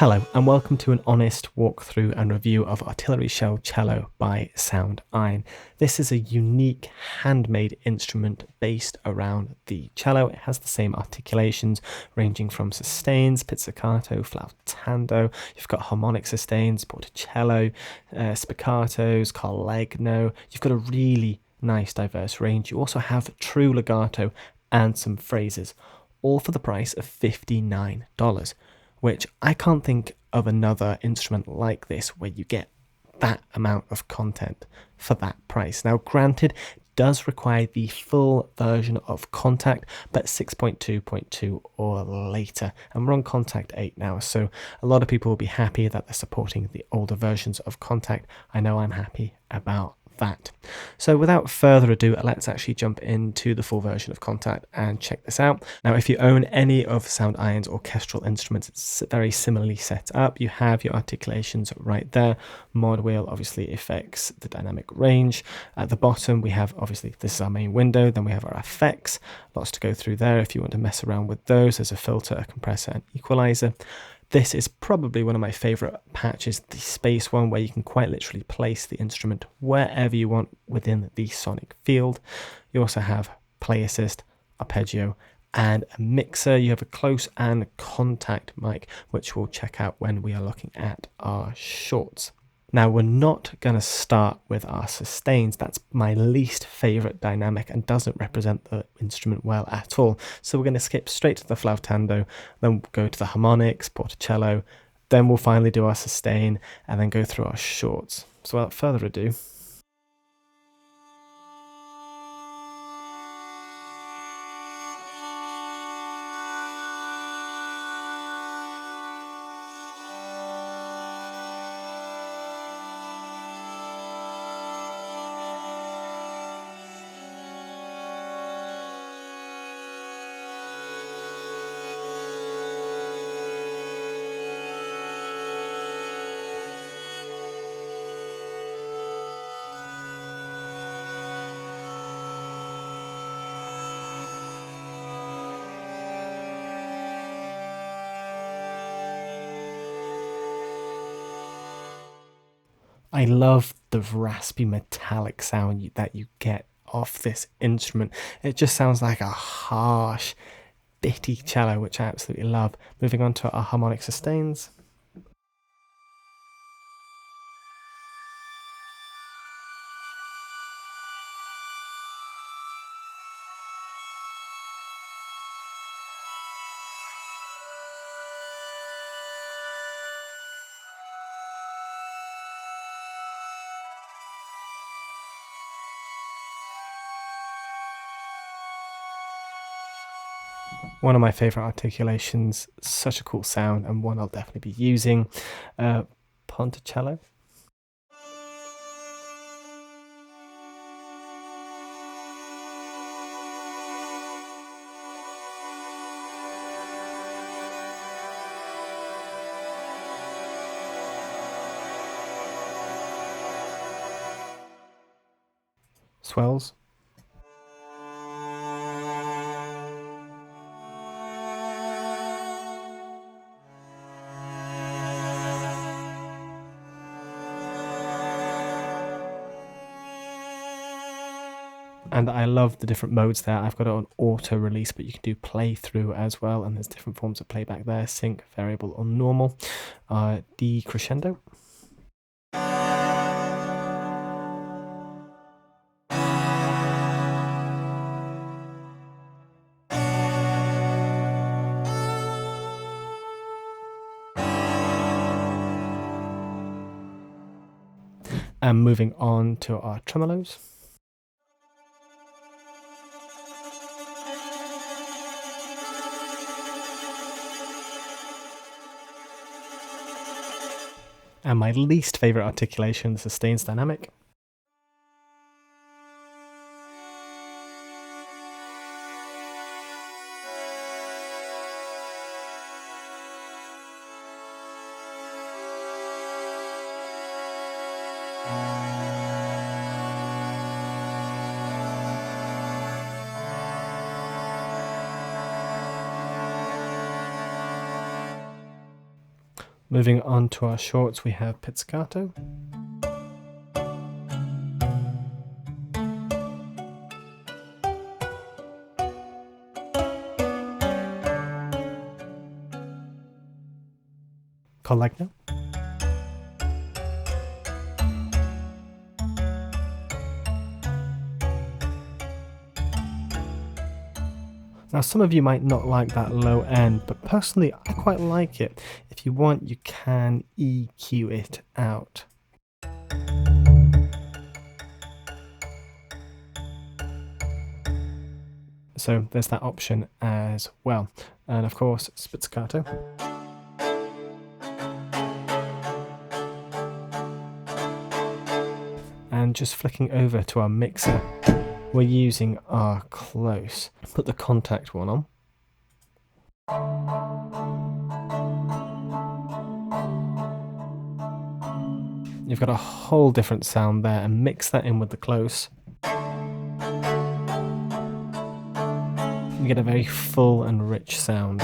Hello and welcome to an honest walkthrough and review of Artillery Shell Cello by Soundiron. This is a unique handmade instrument based around the cello. It has the same articulations ranging from sustains, pizzicato, flautando. You've got harmonic sustains, Ponticello, spiccatos, Col Legno. You've got a really nice diverse range. You also have true legato and some phrases, all for the price of $59. Which I can't think of another instrument like this where you get that amount of content for that price. Now, granted, it does require the full version of Contact, but 6.2.2 or later. And we're on Contact 8 now, so a lot of people will be happy that they're supporting the older versions of Contact. I know I'm happy about that. So without further ado, let's actually jump into the full version of Contact and check this out. Now, if you own any of Soundiron's orchestral instruments, it's very similarly set up. You have your articulations right there. Mod wheel obviously affects the dynamic range. At the bottom, we have, obviously, this is our main window. Then we have our effects. Lots to go through there if you want to mess around with those. There's a filter, a compressor, and equalizer. This is probably one of my favorite patches, the space one, where you can quite literally place the instrument wherever you want within the sonic field. You also have play assist, arpeggio, and a mixer. You have a close and contact mic, which we'll check out when we are looking at our shorts. Now, we're not going to start with our sustains. That's my least favorite dynamic and doesn't represent the instrument well at all. So we're going to skip straight to the flautando, then go to the harmonics, Ponticello, then we'll finally do our sustain and then go through our shorts. So without further ado, I love the raspy metallic sound that you get off this instrument. It just sounds like a harsh, bitty cello, which I absolutely love. Moving on to our harmonic sustains. One of my favorite articulations, such a cool sound, and one I'll definitely be using. Ponticello. Swells. And I love the different modes there. I've got it on auto release, but you can do play through as well. And there's different forms of playback there: sync, variable, or normal. Decrescendo. And moving on to our tremolos. And my least favorite articulation, the sustains dynamic. Moving on to our shorts, we have pizzicato. Col Legno. Now some of you might not like that low end, but personally I quite like it. If you want, you can EQ it out. So there's that option as well. And of course, spizzicato. And just flicking over to our mixer, we're using our close. Put the contact one on. You've got a whole different sound there, and mix that in with the close. You get a very full and rich sound.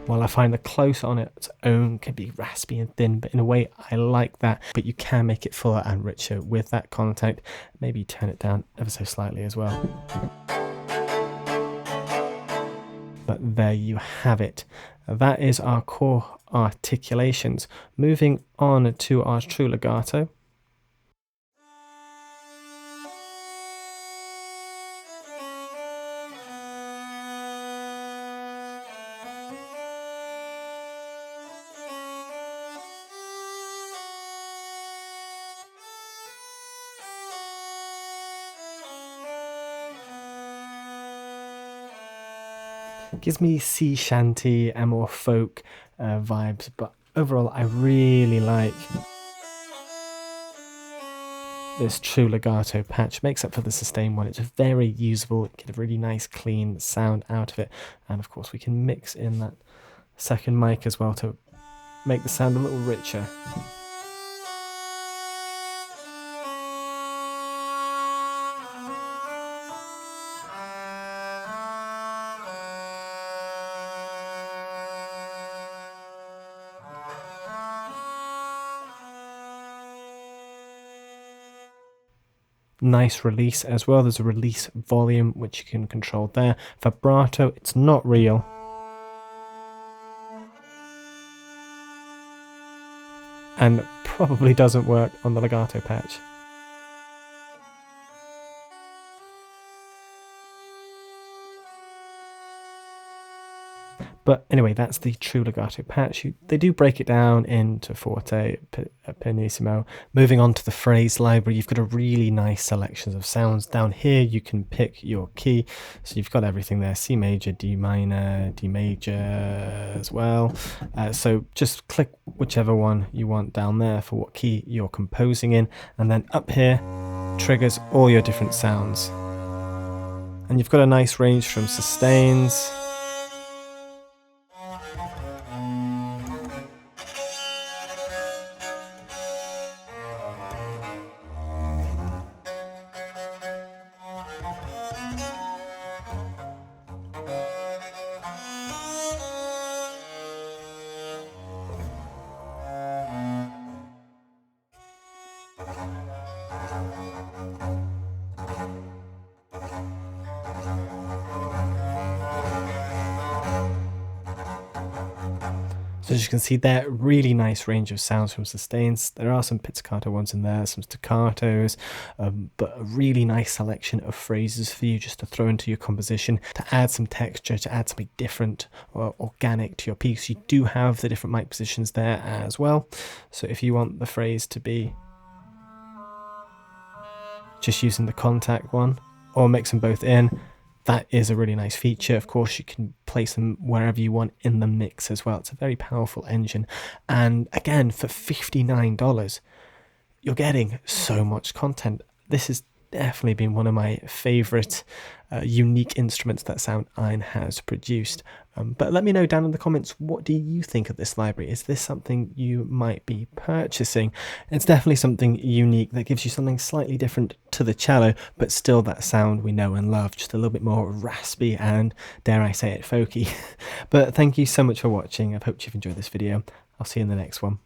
While I find the close on its own can be raspy and thin, but in a way I like that, but you can make it fuller and richer with that contact. Maybe turn it down ever so slightly as well. But there you have it. That is our core articulations. Moving on to our true legato. Gives me sea shanty and more folk vibes, but overall I really like this true legato patch. Makes up for the sustain one. It's very usable, get a really nice clean sound out of it, and of course we can mix in that second mic as well to make the sound a little richer. Nice release as well. There's a release volume which you can control there. Vibrato, it's not real. And probably doesn't work on the legato patch. But anyway, that's the true legato patch. They do break it down into forte, pianissimo. Moving on to the phrase library, you've got a really nice selection of sounds. Down here, you can pick your key. So you've got everything there, C major, D minor, D major as well. So just click whichever one you want down there for what key you're composing in. And then up here, triggers all your different sounds. And you've got a nice range from sustains, So as you can see there, really nice range of sounds from sustains. There are some pizzicato ones in there, some staccatos, but a really nice selection of phrases for you just to throw into your composition, to add some texture, to add something different or organic to your piece. You do have the different mic positions there as well. So if you want the phrase to be just using the contact one, or mix them both in, that is a really nice feature. Of course, you can place them wherever you want in the mix as well. It's a very powerful engine. And again, for $59, you're getting so much content. This is definitely been one of my favourite unique instruments that Soundiron has produced. But let me know down in the comments, what do you think of this library? Is this something you might be purchasing? It's definitely something unique that gives you something slightly different to the cello, but still that sound we know and love, just a little bit more raspy and, dare I say it, folky. But thank you so much for watching. I hope you've enjoyed this video. I'll see you in the next one.